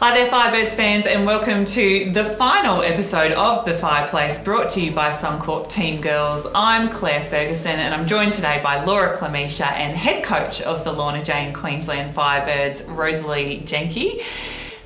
Hi there, Firebirds fans, and welcome to the final episode of The Fireplace, brought to you by Suncorp Team Girls. I'm Claire Ferguson, and I'm joined today by Laura Clemisha and head coach of the Lorna Jane Queensland Firebirds, Rosalie Jenke.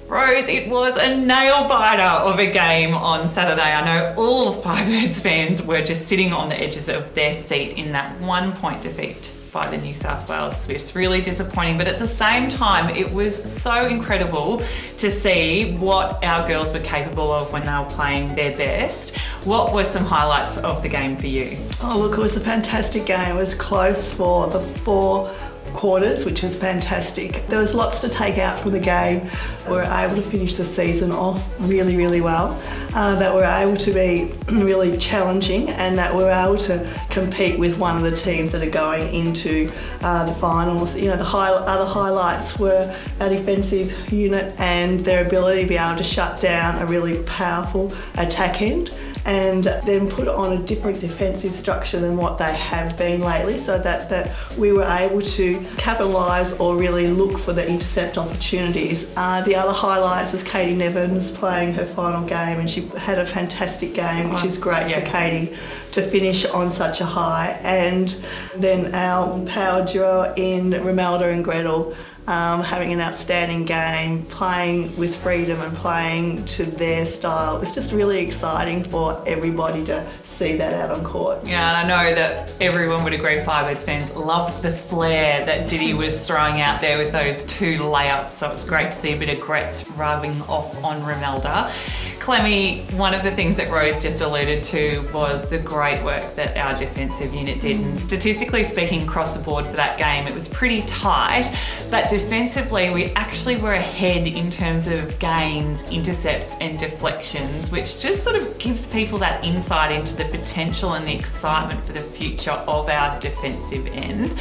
Rose, it was a nail-biter of a game on Saturday. I know all Firebirds fans were just sitting on the edges of their seat in that 1-point defeat by the New South Wales Swifts. Really disappointing, but at the same time, it was so incredible to see what our girls were capable of when they were playing their best. What were some highlights of the game for you? Oh, look, it was a fantastic game. It was close for the 4 quarters, which was fantastic. There was lots to take out from the game. We were able to finish the season off really, really well. That we were able to be really challenging, and that we were able to compete with one of the teams that are going into the finals. You know, the other highlights were our defensive unit and their ability to be able to shut down a really powerful attack end, and then put on a different defensive structure than what they have been lately, so that we were able to capitalise or really look for the intercept opportunities. The other highlights is Katie Nevins playing her final game, and she had a fantastic game, which is great for Katie to finish on such a high. And then our power duo in Romelda and Gretel, having an outstanding game, playing with freedom and playing to their style. It's just really exciting for everybody to see that out on court. Yeah, and I know that everyone would agree, Firebirds fans loved the flair that Diddy was throwing out there with those 2 layups, so it's great to see a bit of Gretz rubbing off on Romelda. Clemmy, one of the things that Rose just alluded to was the great work that our defensive unit did, and statistically speaking across the board for that game, it was pretty tight, but defensively we actually were ahead in terms of gains, intercepts and deflections, which just sort of gives people that insight into the potential and the excitement for the future of our defensive end.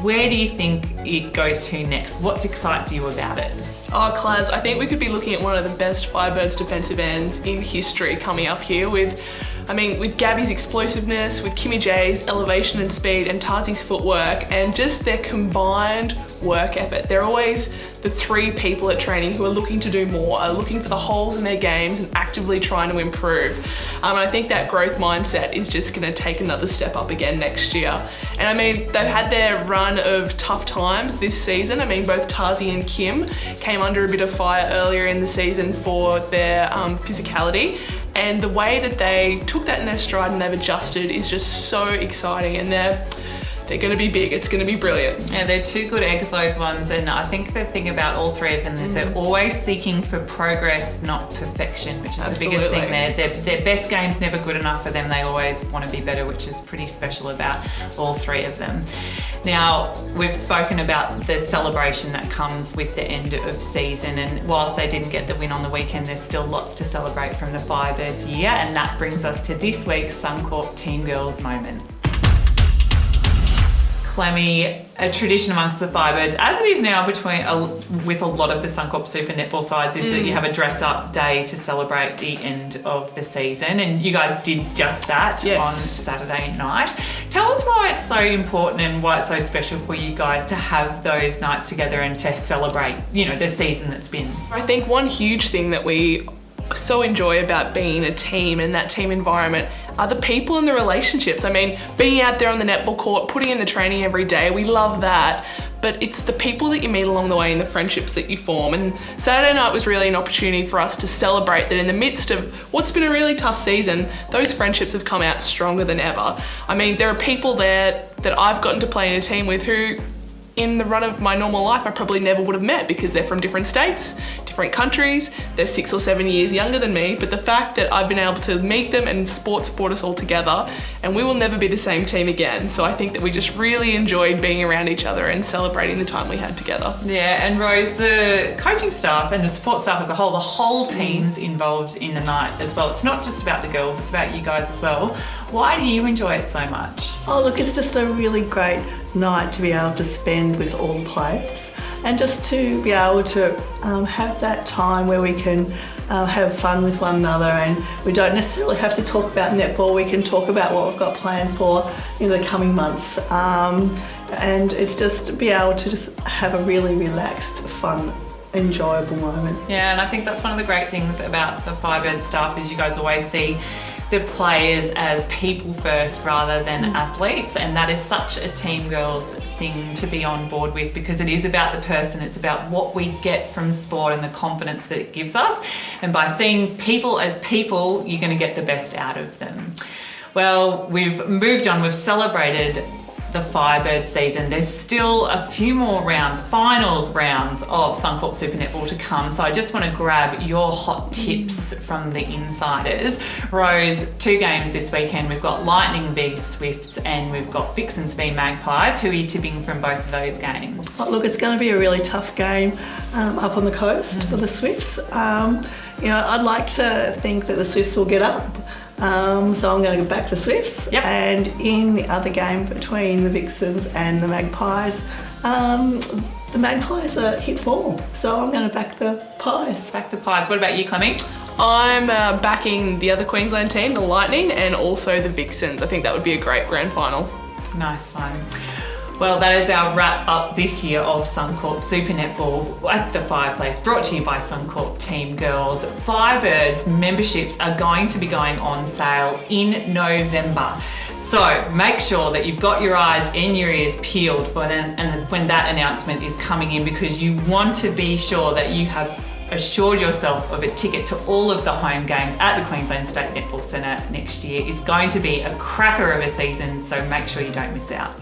Where do you think it goes to next? What excites you about it? Oh, Claz, I think we could be looking at one of the best Firebirds defensive ends in history coming up here with Gabby's explosiveness, with Kimmy J's elevation and speed, and Tazi's footwork, and just their combined work effort. They're always the 3 people at training who are looking to do more, are looking for the holes in their games and actively trying to improve. And I think that growth mindset is just going to take another step up again next year. And they've had their run of tough times this season. Both Tazi and Kim came under a bit of fire earlier in the season for their physicality. And the way that they took that in their stride and they've adjusted is just so exciting, and they're going to be big. It's going to be brilliant. Yeah, they're 2 good eggs, those ones, and I think the thing about all 3 of them is they're always seeking for progress, not perfection, which is the biggest thing there. Their best game's never good enough for them. They always want to be better, which is pretty special about all 3 of them. Now, we've spoken about the celebration that comes with the end of season, and whilst they didn't get the win on the weekend, there's still lots to celebrate from the Firebirds year, and that brings us to this week's Suncorp Team Girls moment. Clemmy, a tradition amongst the Firebirds, as it is now with a lot of the Suncorp Super Netball sides, is that you have a dress-up day to celebrate the end of the season, and you guys did just that on Saturday night. Tell us why it's so important and why it's so special for you guys to have those nights together and to celebrate, the season that's been. I think one huge thing that we so enjoy about being a team and that team environment are the people and the relationships. Being out there on the netball court, putting in the training every day, we love that. But it's the people that you meet along the way and the friendships that you form. And Saturday night was really an opportunity for us to celebrate that in the midst of what's been a really tough season, those friendships have come out stronger than ever. There are people there that I've gotten to play in a team with who, in the run of my normal life, I probably never would have met because they're from different states, different countries, they're 6 or 7 years younger than me, but the fact that I've been able to meet them and sports brought us all together, and we will never be the same team again. So I think that we just really enjoyed being around each other and celebrating the time we had together. Yeah, and Rose, the coaching staff and the support staff as a whole, the whole team's involved in the night as well. It's not just about the girls, it's about you guys as well. Why do you enjoy it so much? Oh, look, it's just a really great night to be able to spend with all the players, and just to be able to have that time where we can have fun with one another, and we don't necessarily have to talk about netball. We can talk about what we've got planned for in the coming months, and it's just to be able to just have a really relaxed, fun enjoyable moment. Yeah, and I think that's one of the great things about the Firebirds staff is you guys always see the players as people first rather than athletes, and that is such a team girls thing to be on board with, because it is about the person, it's about what we get from sport and the confidence that it gives us, and by seeing people as people, you're going to get the best out of them. Well, we've moved on, we've celebrated the Firebird season. There's still a few more rounds, finals rounds of Suncorp Super Netball to come. So I just want to grab your hot tips from the insiders. Rose, 2 games this weekend. We've got Lightning v Swifts and we've got Vixens v Magpies. Who are you tipping from both of those games? Oh, look, it's going to be a really tough game up on the coast for the Swifts. I'd like to think that the Swifts will get up. So I'm going to go back the Swifts. Yep. And in the other game between the Vixens and the Magpies, the Magpies are hit form. So I'm going to back the Pies. Back the Pies. What about you, Clemmy? I'm backing the other Queensland team, the Lightning, and also the Vixens. I think that would be a great grand final. Nice one. Well, that is our wrap up this year of Suncorp Super Netball at the Fireplace, brought to you by Suncorp Team Girls. Firebirds memberships are going to be going on sale in November. So make sure that you've got your eyes and your ears peeled when that announcement is coming in, because you want to be sure that you have assured yourself of a ticket to all of the home games at the Queensland State Netball Centre next year. It's going to be a cracker of a season, so make sure you don't miss out.